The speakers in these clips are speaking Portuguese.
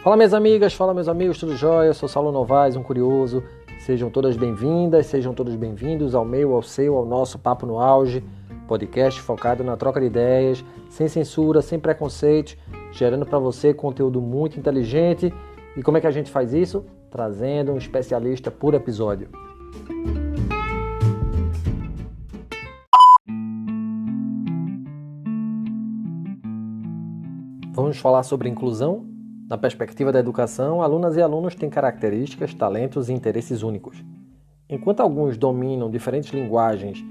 Fala minhas amigas, fala meus amigos, tudo jóia? Eu sou Saulo Novaes, um curioso. Sejam todas bem-vindas, sejam todos bem-vindos ao meu, ao seu, ao nosso Papo no Auge, podcast focado na troca de ideias, sem censura, sem preconceitos, gerando para você conteúdo muito inteligente. E como é que a gente faz isso? Trazendo um especialista por episódio. Vamos falar sobre inclusão? Na perspectiva da educação, alunas e alunos têm características, talentos e interesses únicos. Enquanto alguns dominam diferentes linguagens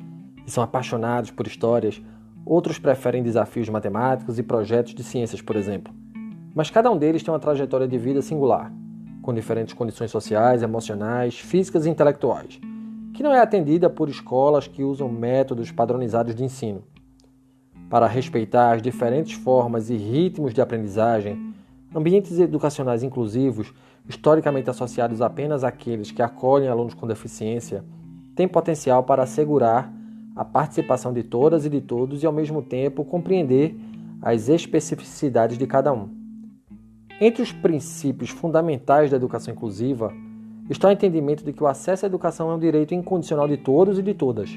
e são apaixonados por histórias, outros preferem desafios matemáticos e projetos de ciências, por exemplo. Mas cada um deles tem uma trajetória de vida singular, com diferentes condições sociais, emocionais, físicas e intelectuais, que não é atendida por escolas que usam métodos padronizados de ensino. Para respeitar as diferentes formas e ritmos de aprendizagem, ambientes educacionais inclusivos, historicamente associados apenas àqueles que acolhem alunos com deficiência, têm potencial para assegurar a participação de todas e de todos e, ao mesmo tempo, compreender as especificidades de cada um. Entre os princípios fundamentais da educação inclusiva está o entendimento de que o acesso à educação é um direito incondicional de todos e de todas.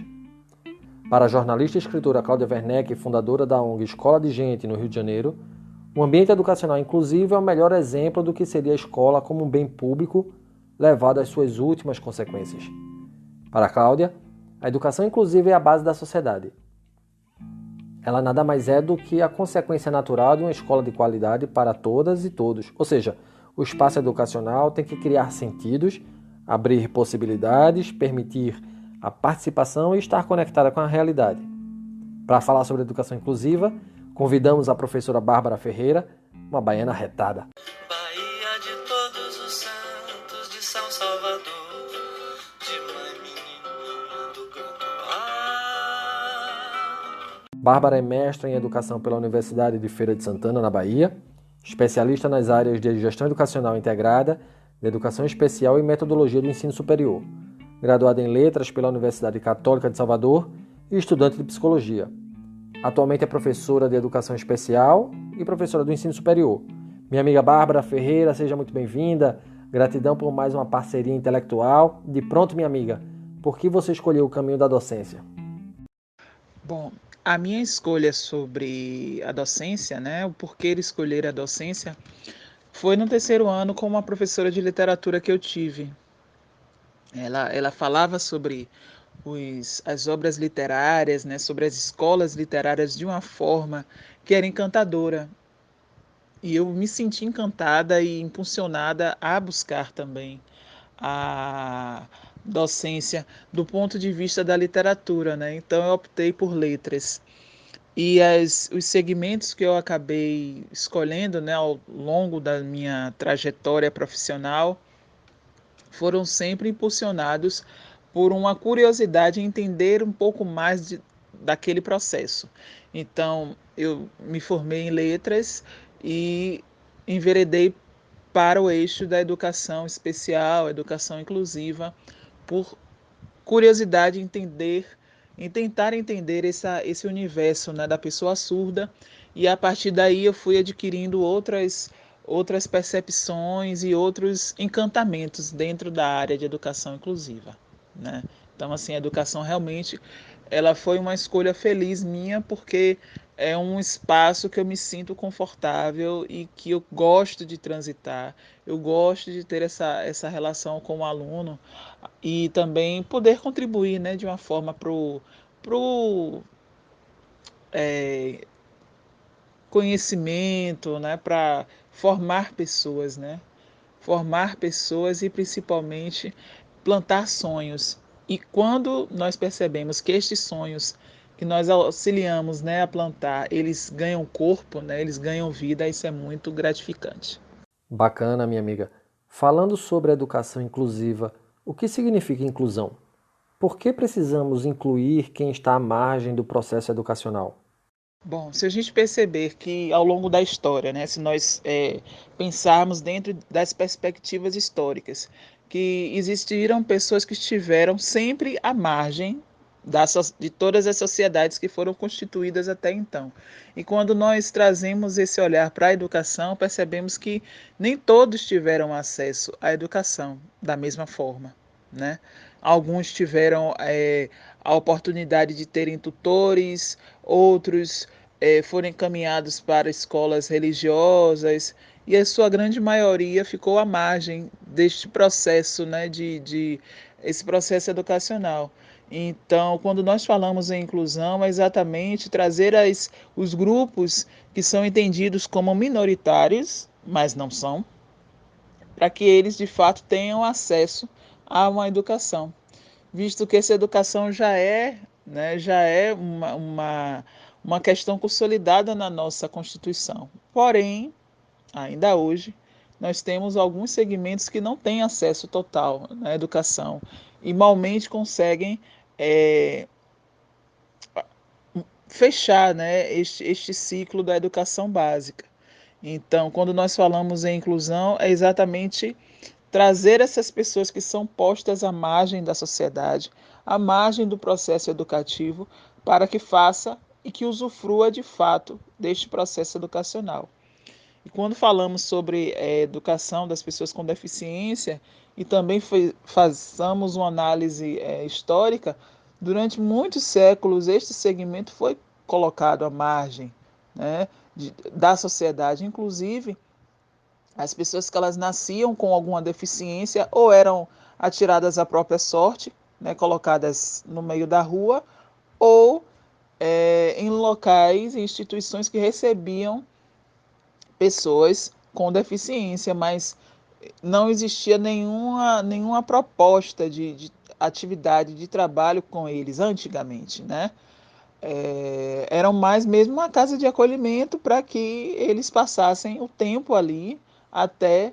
Para a jornalista e escritora Cláudia Werneck, fundadora da ONG Escola de Gente, no Rio de Janeiro, o ambiente educacional inclusivo é o melhor exemplo do que seria a escola como um bem público levado às suas últimas consequências. Para Cláudia, a educação inclusiva é a base da sociedade. Ela nada mais é do que a consequência natural de uma escola de qualidade para todas e todos. Ou seja, o espaço educacional tem que criar sentidos, abrir possibilidades, permitir a participação e estar conectada com a realidade. Para falar sobre educação inclusiva, convidamos a professora Bárbara Ferreira, uma baiana retada. Bahia de todos os santos, de São Salvador, de mãe menina do canto. Bárbara é mestra em educação pela Universidade de Feira de Santana, na Bahia, especialista nas áreas de gestão educacional integrada, de educação especial e metodologia do ensino superior, graduada em letras pela Universidade Católica de Salvador e estudante de psicologia. Atualmente é professora de educação especial e professora do ensino superior. Minha amiga Bárbara Ferreira, seja muito bem-vinda. Gratidão por mais uma parceria intelectual. De pronto, minha amiga, por que você escolheu o caminho da docência? Bom, a minha escolha sobre a docência, o porquê de escolher a docência, foi no terceiro ano com uma professora de literatura que eu tive. Ela falava sobre as obras literárias, sobre as escolas literárias de uma forma que era encantadora. E eu me senti encantada e impulsionada a buscar também a docência do ponto de vista da literatura, Então eu optei por letras. E os segmentos que eu acabei escolhendo, ao longo da minha trajetória profissional, foram sempre impulsionados por uma curiosidade em entender um pouco mais daquele processo. Então, eu me formei em letras e enveredei para o eixo da educação especial, educação inclusiva, por curiosidade em tentar entender esse universo, da pessoa surda, e a partir daí eu fui adquirindo outras percepções e outros encantamentos dentro da área de educação inclusiva. Então, assim, a educação realmente ela foi uma escolha feliz minha, porque é um espaço que eu me sinto confortável e que eu gosto de transitar, eu gosto de ter essa relação com o aluno e também poder contribuir, de uma forma pro conhecimento, para formar pessoas, formar pessoas e principalmente plantar sonhos. E quando nós percebemos que estes sonhos que nós auxiliamos, a plantar, eles ganham corpo, eles ganham vida, isso é muito gratificante. Bacana, minha amiga. Falando sobre a educação inclusiva, o que significa inclusão? Por que precisamos incluir quem está à margem do processo educacional? Bom, se a gente perceber que ao longo da história, se nós pensarmos dentro das perspectivas históricas, que existiram pessoas que estiveram sempre à margem de todas as sociedades que foram constituídas até então. E quando nós trazemos esse olhar para a educação, percebemos que nem todos tiveram acesso à educação da mesma forma, né? Alguns tiveram a oportunidade de terem tutores, outros foram encaminhados para escolas religiosas, e a sua grande maioria ficou à margem deste processo, né, esse processo educacional. Então, quando nós falamos em inclusão, é exatamente trazer os grupos que são entendidos como minoritários, mas não são, para que eles de fato tenham acesso a uma educação, visto que essa educação já é uma questão consolidada na nossa Constituição. Porém, ainda hoje, nós temos alguns segmentos que não têm acesso total à educação e malmente conseguem é, fechar, né, este ciclo da educação básica. Então, quando nós falamos em inclusão, é exatamente trazer essas pessoas que são postas à margem da sociedade, à margem do processo educativo, para que faça e que usufrua de fato deste processo educacional. E quando falamos sobre educação das pessoas com deficiência e também façamos uma análise histórica, durante muitos séculos este segmento foi colocado à margem, né, da sociedade. Inclusive, as pessoas que elas nasciam com alguma deficiência ou eram atiradas à própria sorte, né, colocadas no meio da rua, ou em locais e instituições que recebiam pessoas com deficiência, mas não existia nenhuma proposta de atividade, de trabalho com eles antigamente, né? Eram mais mesmo uma casa de acolhimento para que eles passassem o tempo ali até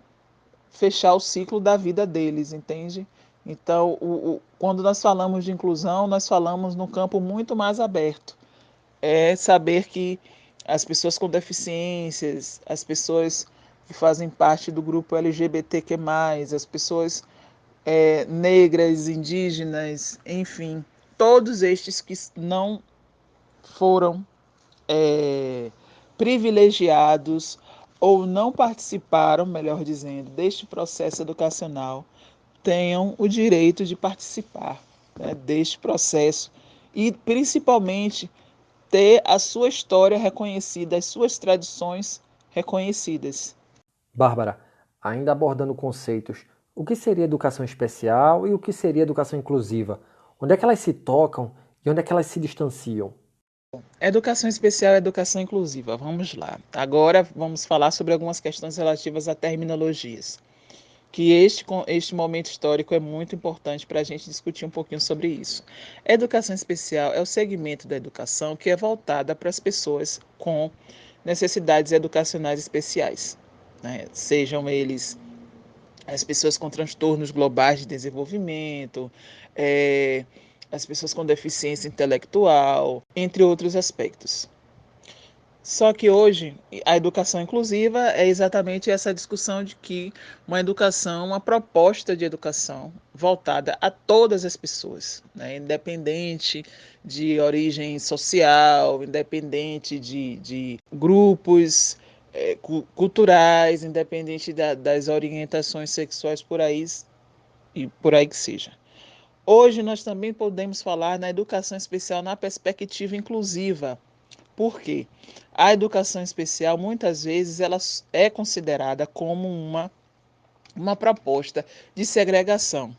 fechar o ciclo da vida deles, entende? Então, quando nós falamos de inclusão, nós falamos num campo muito mais aberto. É saber que as pessoas com deficiências, as pessoas que fazem parte do grupo LGBTQ+, as pessoas negras, indígenas, enfim, todos estes que não foram privilegiados ou não participaram, melhor dizendo, deste processo educacional, tenham o direito de participar, né, deste processo e, principalmente, ter a sua história reconhecida, as suas tradições reconhecidas. Bárbara, ainda abordando conceitos, o que seria educação especial e o que seria educação inclusiva? Onde é que elas se tocam e onde é que elas se distanciam? Educação especial e educação inclusiva. Vamos lá. Agora vamos falar sobre algumas questões relativas a terminologias. Que este momento histórico é muito importante para a gente discutir um pouquinho sobre isso. A educação especial é o segmento da educação que é voltada para as pessoas com necessidades educacionais especiais, né? Sejam eles as pessoas com transtornos globais de desenvolvimento, as pessoas com deficiência intelectual, entre outros aspectos. Só que hoje a educação inclusiva é exatamente essa discussão de que uma proposta de educação voltada a todas as pessoas, né? Independente de origem social, independente de grupos culturais, independente das orientações sexuais por aí e por aí que seja. Hoje nós também podemos falar na educação especial na perspectiva inclusiva. Por quê? A educação especial, muitas vezes, ela é considerada como uma proposta de segregação.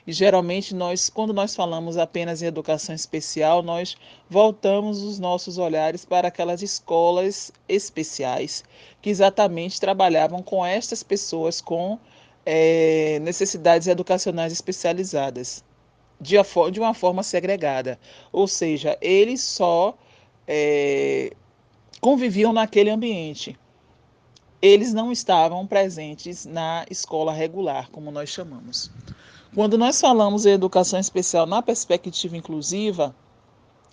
E geralmente quando nós falamos apenas em educação especial, nós voltamos os nossos olhares para aquelas escolas especiais que exatamente trabalhavam com estas pessoas com necessidades educacionais especializadas, de uma forma segregada. Ou seja, eles só conviviam naquele ambiente. Eles não estavam presentes na escola regular, como nós chamamos. Quando nós falamos em educação especial na perspectiva inclusiva,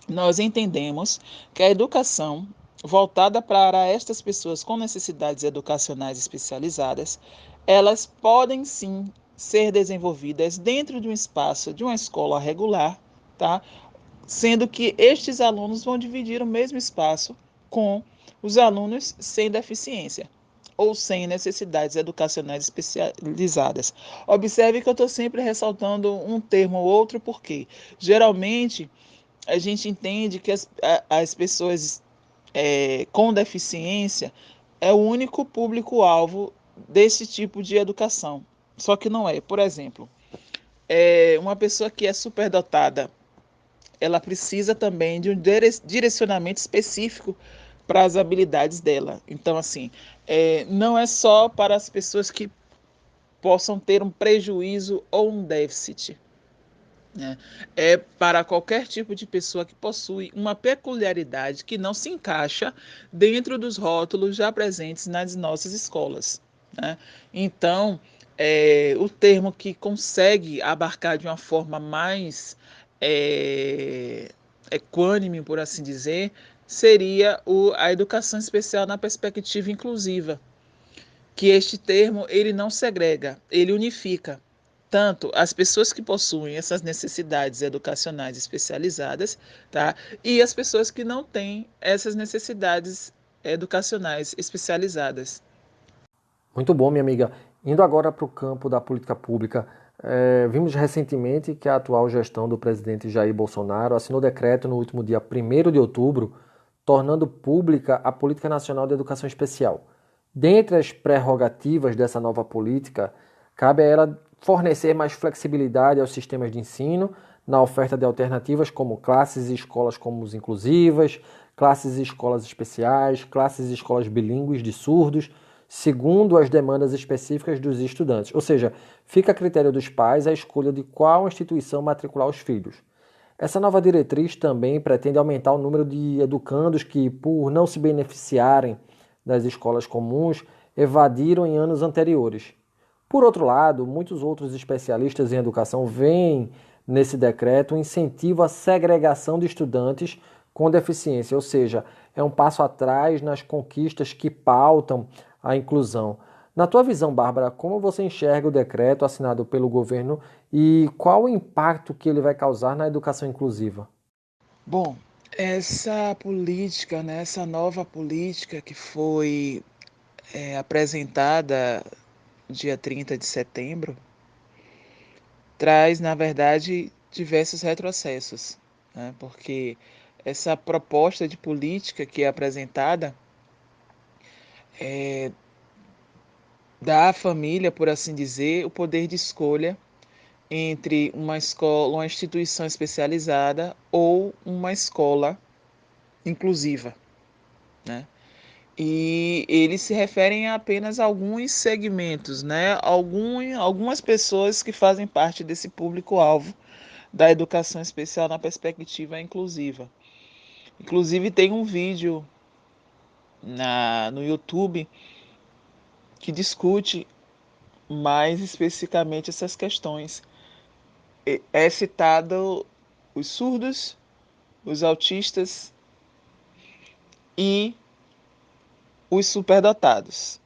nós entendemos que a educação voltada para estas pessoas com necessidades educacionais especializadas, elas podem sim ser desenvolvidas dentro de um espaço de uma escola regular, tá? sendo que estes alunos vão dividir o mesmo espaço com os alunos sem deficiência ou sem necessidades educacionais especializadas. Observe que eu estou sempre ressaltando um termo ou outro, porque geralmente a gente entende que as pessoas com deficiência é o único público-alvo desse tipo de educação. Só que não é. Por exemplo, uma pessoa que é superdotada, ela precisa também de um direcionamento específico para as habilidades dela. Então, assim, não é só para as pessoas que possam ter um prejuízo ou um déficit, né? É para qualquer tipo de pessoa que possui uma peculiaridade que não se encaixa dentro dos rótulos já presentes nas nossas escolas, né? Então, o termo que consegue abarcar de uma forma mais equânime, por assim dizer, seria a educação especial na perspectiva inclusiva, que este termo ele não segrega, ele unifica tanto as pessoas que possuem essas necessidades educacionais especializadas, tá? E as pessoas que não têm essas necessidades educacionais especializadas. Muito bom, minha amiga. Indo agora para o campo da política pública, vimos recentemente que a atual gestão do presidente Jair Bolsonaro assinou decreto no último dia 1º de outubro, tornando pública a Política Nacional de Educação Especial. Dentre as prerrogativas dessa nova política, cabe a ela fornecer mais flexibilidade aos sistemas de ensino na oferta de alternativas como classes e escolas como os inclusivas, classes e escolas especiais, classes e escolas bilíngues de surdos, segundo as demandas específicas dos estudantes. Ou seja, fica a critério dos pais a escolha de qual instituição matricular os filhos. Essa nova diretriz também pretende aumentar o número de educandos que, por não se beneficiarem das escolas comuns, evadiram em anos anteriores. Por outro lado, muitos outros especialistas em educação veem nesse decreto um incentivo à segregação de estudantes com deficiência, ou seja, é um passo atrás nas conquistas que pautam a inclusão. Na tua visão, Bárbara, como você enxerga o decreto assinado pelo governo e qual o impacto que ele vai causar na educação inclusiva? Bom, essa política, né, essa nova política que foi apresentada dia 30 de setembro, traz, na verdade, diversos retrocessos, né, porque essa proposta de política que é apresentada dá à família, por assim dizer, o poder de escolha entre uma escola, uma instituição especializada ou uma escola inclusiva, né? E eles se referem a apenas alguns segmentos, né? Algumas pessoas que fazem parte desse público-alvo da educação especial na perspectiva inclusiva. Inclusive tem um vídeo no YouTube que discute mais especificamente essas questões. É citado os surdos, os autistas e os superdotados.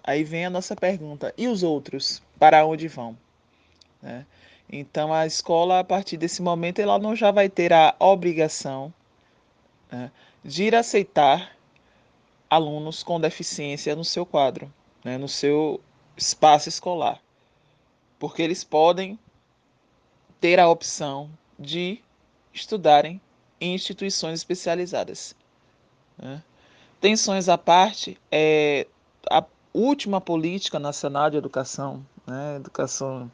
Aí vem a nossa pergunta: e os outros? Para onde vão? Né? Então a escola, a partir desse momento, ela não já vai ter a obrigação, né, de ir aceitar alunos com deficiência no seu quadro, né, no seu espaço escolar, porque eles podem ter a opção de estudarem em instituições especializadas, né? Tensões à parte, a última política nacional de educação, né, educação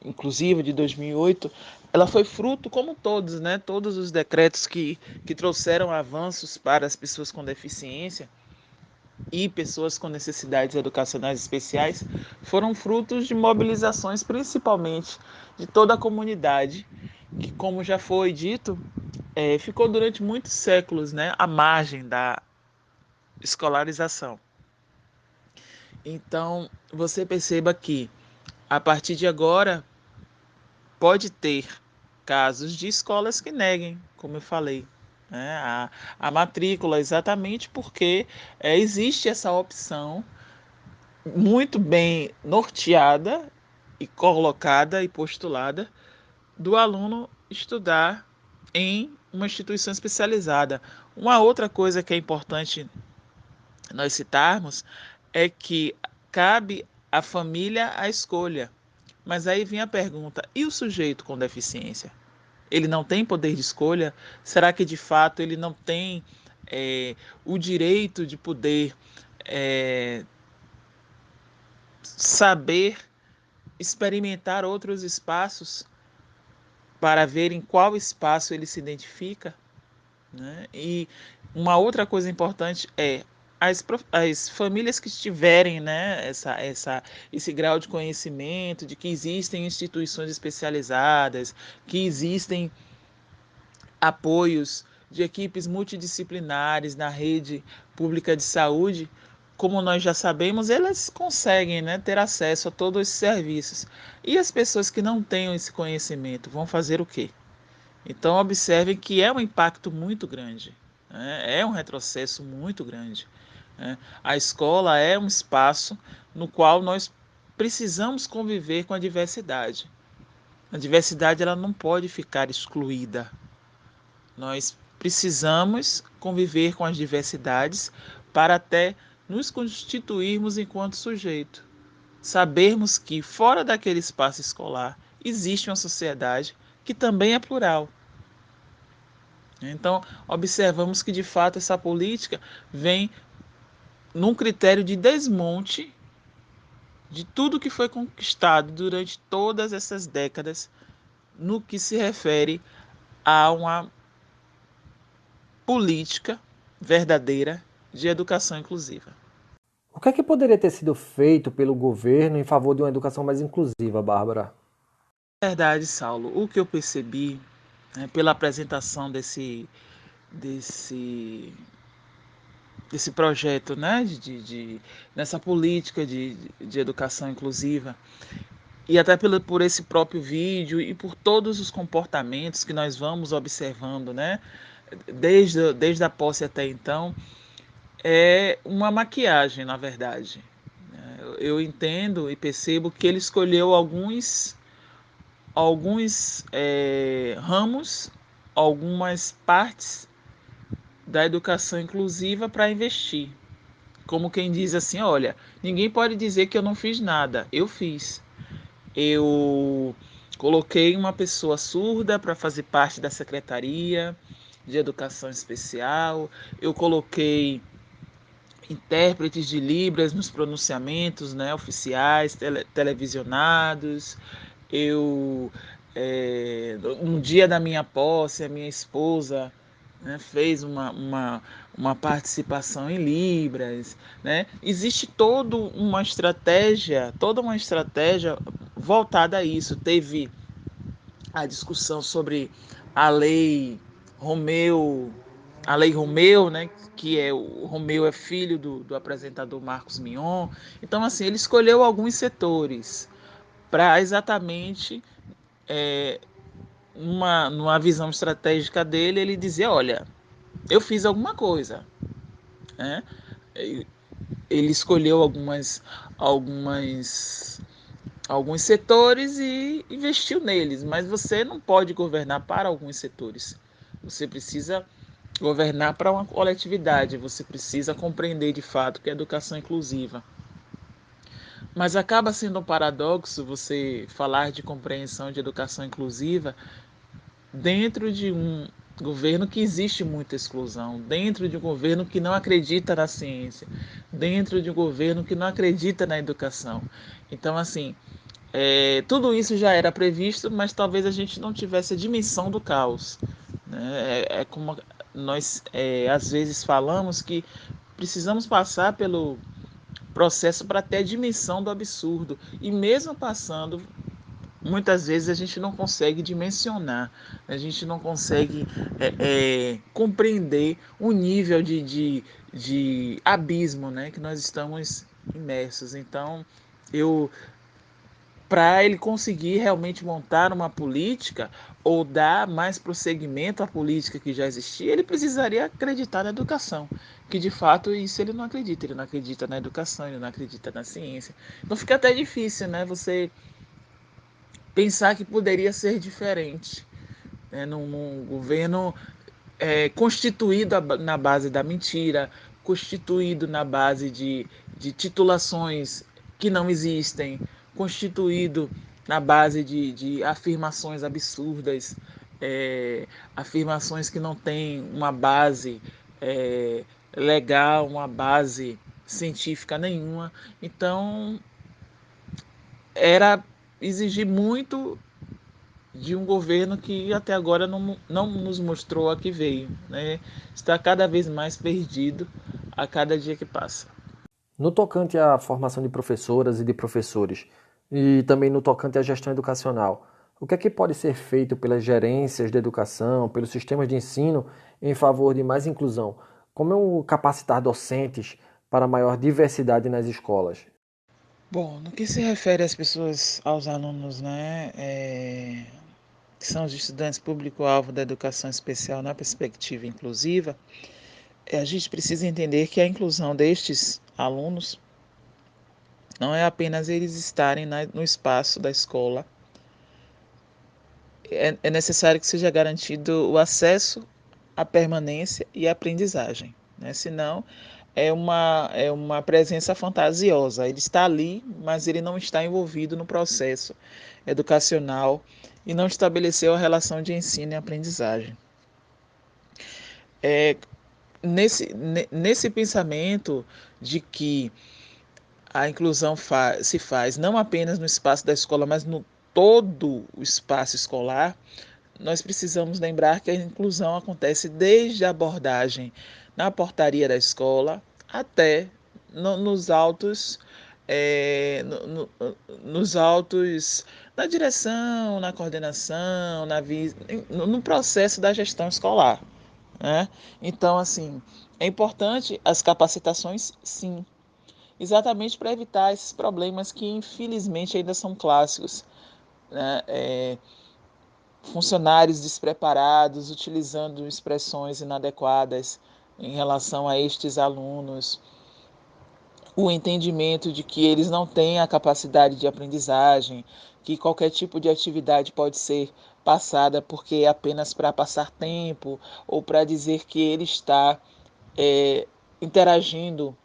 inclusiva de 2008, ela foi fruto, como todos, né, todos os decretos que trouxeram avanços para as pessoas com deficiência e pessoas com necessidades educacionais especiais, foram frutos de mobilizações, principalmente de toda a comunidade, que, como já foi dito, ficou durante muitos séculos, né, à margem da escolarização. Então, você perceba que, a partir de agora, pode ter casos de escolas que neguem, como eu falei, né, a matrícula, exatamente porque existe essa opção muito bem norteada e colocada e postulada do aluno estudar em uma instituição especializada. Uma outra coisa que é importante nós citarmos é que cabe à família a escolha. Mas aí vem a pergunta: e o sujeito com deficiência? Ele não tem poder de escolha? Será que de fato ele não tem o direito de poder é, saber experimentar outros espaços para ver em qual espaço ele se identifica? Né? E uma outra coisa importante é as famílias que tiverem, né, esse grau de conhecimento de que existem instituições especializadas, que existem apoios de equipes multidisciplinares na rede pública de saúde, como nós já sabemos, elas conseguem, né, ter acesso a todos esses serviços. E as pessoas que não tenham esse conhecimento vão fazer o quê? Então, observem que é um impacto muito grande, né? É um retrocesso muito grande. Né? A escola é um espaço no qual nós precisamos conviver com a diversidade. A diversidade ela não pode ficar excluída. Nós precisamos conviver com as diversidades para até nos constituirmos enquanto sujeito. Sabermos que fora daquele espaço escolar existe uma sociedade que também é plural. Então, observamos que de fato essa política vem num critério de desmonte de tudo que foi conquistado durante todas essas décadas no que se refere a uma política verdadeira de educação inclusiva. O que é que poderia ter sido feito pelo governo em favor de uma educação mais inclusiva, Bárbara? Na verdade, Saulo, o que eu percebi, né, pela apresentação desse, desse projeto, né, nessa política de educação inclusiva, e até por esse próprio vídeo e por todos os comportamentos que nós vamos observando, né, desde a posse até então, é uma maquiagem, na verdade. Eu entendo e percebo que ele escolheu alguns ramos, algumas partes da educação inclusiva para investir. Como quem diz assim, olha, ninguém pode dizer que eu não fiz nada. Eu fiz. Eu coloquei uma pessoa surda para fazer parte da Secretaria de Educação Especial. Eu coloquei intérpretes de Libras nos pronunciamentos, né, oficiais, televisionados. Eu, no dia da minha posse, a minha esposa, né, fez uma participação em Libras. Né? Existe toda uma estratégia voltada a isso. Teve a discussão sobre a lei Romeu, a lei Romeu, né, que é o Romeu é filho do apresentador Marcos Mion. Então, assim, ele escolheu alguns setores para exatamente numa visão estratégica dele, ele dizer, olha, eu fiz alguma coisa. Né? Ele escolheu algumas alguns setores e investiu neles, mas você não pode governar para alguns setores. Você precisa governar para uma coletividade, você precisa compreender de fato que é educação inclusiva. Mas acaba sendo um paradoxo você falar de compreensão de educação inclusiva dentro de um governo que existe muita exclusão, dentro de um governo que não acredita na ciência, dentro de um governo que não acredita na educação. Então, assim, tudo isso já era previsto, mas talvez a gente não tivesse a dimensão do caos. Né? É como nós às vezes falamos que precisamos passar pelo processo para ter a dimensão do absurdo. E mesmo passando, muitas vezes a gente não consegue dimensionar, a gente não consegue compreender o nível de abismo, né, que nós estamos imersos. Então, para ele conseguir realmente montar uma política ou dar mais prosseguimento à política que já existia, ele precisaria acreditar na educação, que de fato isso ele não acredita na educação, ele não acredita na ciência. Então fica até difícil, né, você pensar que poderia ser diferente, Num governo constituído na base da mentira, constituído na base de titulações que não existem, constituído na base de afirmações absurdas, afirmações que não têm uma base é, legal, uma base científica nenhuma. Então, era exigir muito de um governo que até agora não nos mostrou a que veio, né? Está cada vez mais perdido a cada dia que passa. No tocante à formação de professoras e de professores, e também no tocante à gestão educacional, o que é que pode ser feito pelas gerências de educação, pelos sistemas de ensino em favor de mais inclusão? Como é o capacitar docentes para maior diversidade nas escolas? Bom, no que se refere às pessoas, aos alunos, né, que são os estudantes público-alvo da educação especial na perspectiva inclusiva, a gente precisa entender que a inclusão destes alunos não é apenas eles estarem no espaço da escola. É necessário que seja garantido o acesso à permanência e à aprendizagem, né? Senão é uma presença fantasiosa. Ele está ali, mas ele não está envolvido no processo educacional e não estabeleceu a relação de ensino e aprendizagem. É, nesse pensamento de que a inclusão se faz não apenas no espaço da escola, mas no todo o espaço escolar, nós precisamos lembrar que a inclusão acontece desde a abordagem na portaria da escola até nos autos, nos autos, na direção, na coordenação, no processo da gestão escolar, né? Então, assim, é importante as capacitações, sim, exatamente para evitar esses problemas que infelizmente ainda são clássicos, né? Funcionários despreparados, utilizando expressões inadequadas em relação a estes alunos, o entendimento de que eles não têm a capacidade de aprendizagem, que qualquer tipo de atividade pode ser passada porque é apenas para passar tempo ou para dizer que ele está interagindo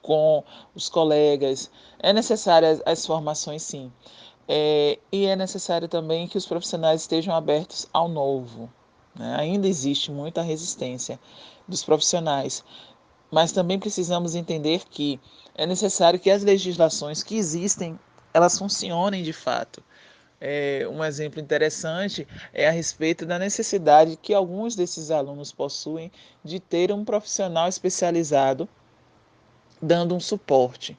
com os colegas. É necessário as formações, sim. E é necessário também que os profissionais estejam abertos ao novo, né? Ainda existe muita resistência dos profissionais, mas também precisamos entender que é necessário que as legislações que existem, elas funcionem de fato. Um exemplo interessante é a respeito da necessidade que alguns desses alunos possuem de ter um profissional especializado dando um suporte.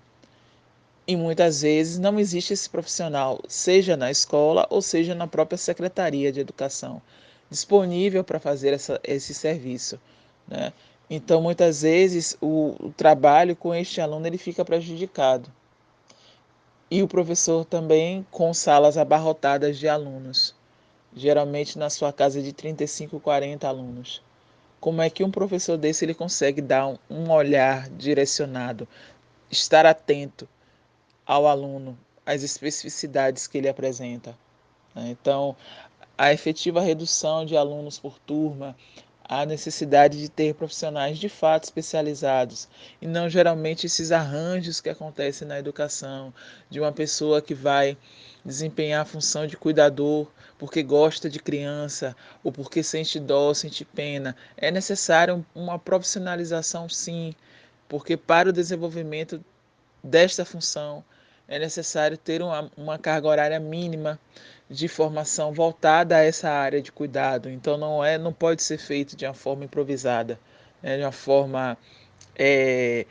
E muitas vezes não existe esse profissional, seja na escola ou seja na própria Secretaria de Educação, disponível para fazer esse serviço, né? Então, muitas vezes, o trabalho com este aluno ele fica prejudicado. E o professor também com salas abarrotadas de alunos, geralmente na sua casa de 35, 40 alunos. Como é que um professor desse ele consegue dar um olhar direcionado, estar atento ao aluno as especificidades que ele apresenta, né? Então, a efetiva redução de alunos por turma, a necessidade de ter profissionais de fato especializados e não geralmente esses arranjos que acontecem na educação, de uma pessoa que vai desempenhar a função de cuidador porque gosta de criança ou porque sente dó, sente pena. É necessário uma profissionalização, sim, porque para o desenvolvimento desta função é necessário ter uma carga horária mínima de formação voltada a essa área de cuidado. Então não pode ser feito de uma forma improvisada, né, de uma forma é,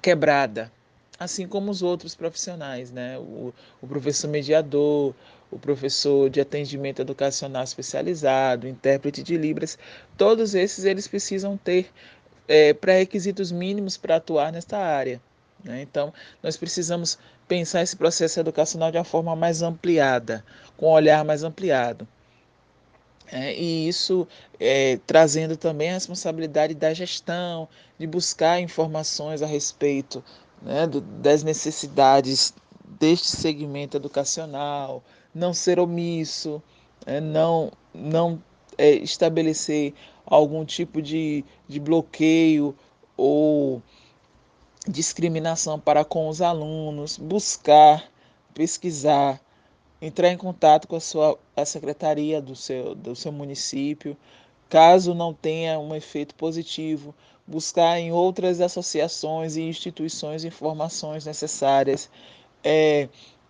quebrada, assim como os outros profissionais, né? O professor mediador, o professor de atendimento educacional especializado, intérprete de Libras, todos esses eles precisam ter pré-requisitos mínimos para atuar nesta área, né? Então, nós precisamos pensar esse processo educacional de uma forma mais ampliada, com um olhar mais ampliado. E isso trazendo também a responsabilidade da gestão, de buscar informações a respeito, né, das necessidades deste segmento educacional, não ser omisso, não estabelecer algum tipo de bloqueio ou discriminação para com os alunos, buscar, pesquisar, entrar em contato com a secretaria do seu município, caso não tenha um efeito positivo, buscar em outras associações e instituições informações necessárias. É,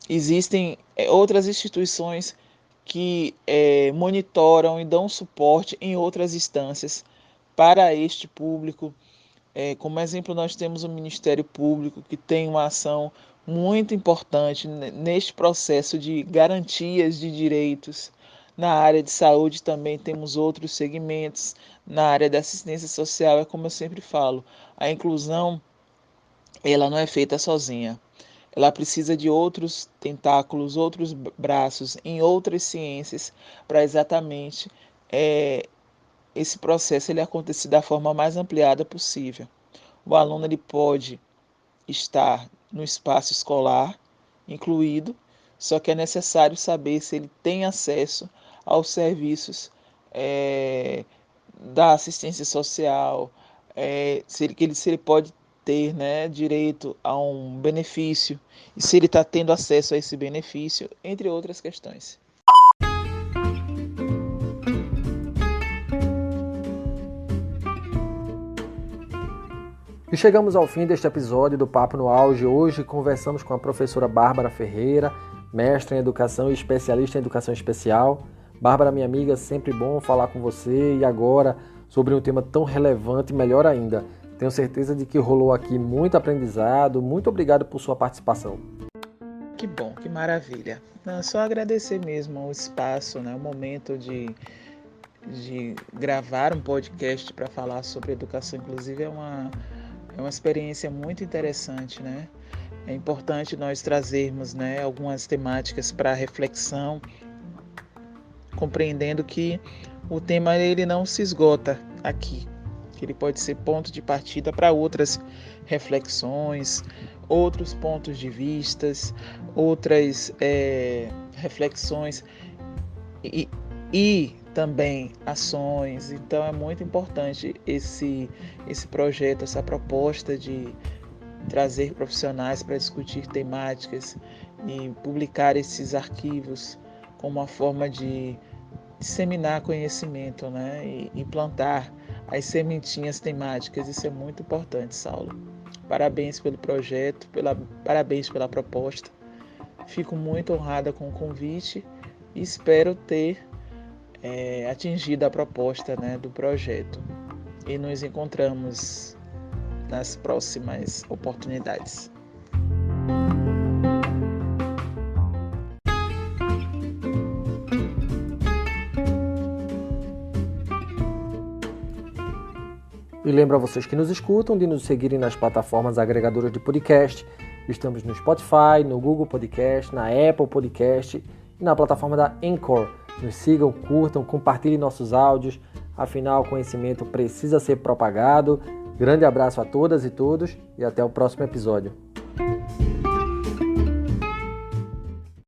Existem outras instituições que monitoram e dão suporte em outras instâncias para este público. Como exemplo, nós temos o Ministério Público, que tem uma ação muito importante neste processo de garantias de direitos. Na área de saúde também temos outros segmentos. Na área da assistência social, é como eu sempre falo, a inclusão ela não é feita sozinha. Ela precisa de outros tentáculos, outros braços em outras ciências para exatamente esse processo ele acontecer da forma mais ampliada possível. O aluno ele pode estar no espaço escolar incluído, só que é necessário saber se ele tem acesso aos serviços da assistência social, se ele pode ter, né, direito a um benefício e se ele está tendo acesso a esse benefício, entre outras questões. E chegamos ao fim deste episódio do Papo no Auge. Hoje conversamos com a professora Bárbara Ferreira, mestra em educação e especialista em educação especial. Bárbara, minha amiga, sempre bom falar com você e agora sobre um tema tão relevante, melhor ainda. Tenho certeza de que rolou aqui muito aprendizado. Muito obrigado por sua participação. Que bom, que maravilha. Não, só agradecer mesmo o espaço, né, o momento de gravar um podcast para falar sobre educação inclusive é uma experiência muito interessante, né? É importante nós trazermos, né, algumas temáticas para reflexão, compreendendo que o tema ele não se esgota aqui, que ele pode ser ponto de partida para outras reflexões, outros pontos de vistas, outras reflexões e também ações. Então é muito importante esse projeto, essa proposta de trazer profissionais para discutir temáticas e publicar esses arquivos como uma forma de disseminar conhecimento, né? E implantar as sementinhas temáticas. Isso é muito importante, Saulo. Parabéns pelo projeto, parabéns pela proposta. Fico muito honrada com o convite e espero ter atingido a proposta, né, do projeto. E nos encontramos nas próximas oportunidades. E lembro a vocês que nos escutam de nos seguirem nas plataformas agregadoras de podcast. Estamos no Spotify, no Google Podcast, na Apple Podcast e na plataforma da Anchor. Nos sigam, curtam, compartilhem nossos áudios. Afinal, o conhecimento precisa ser propagado. Grande abraço a todas e todos e até o próximo episódio.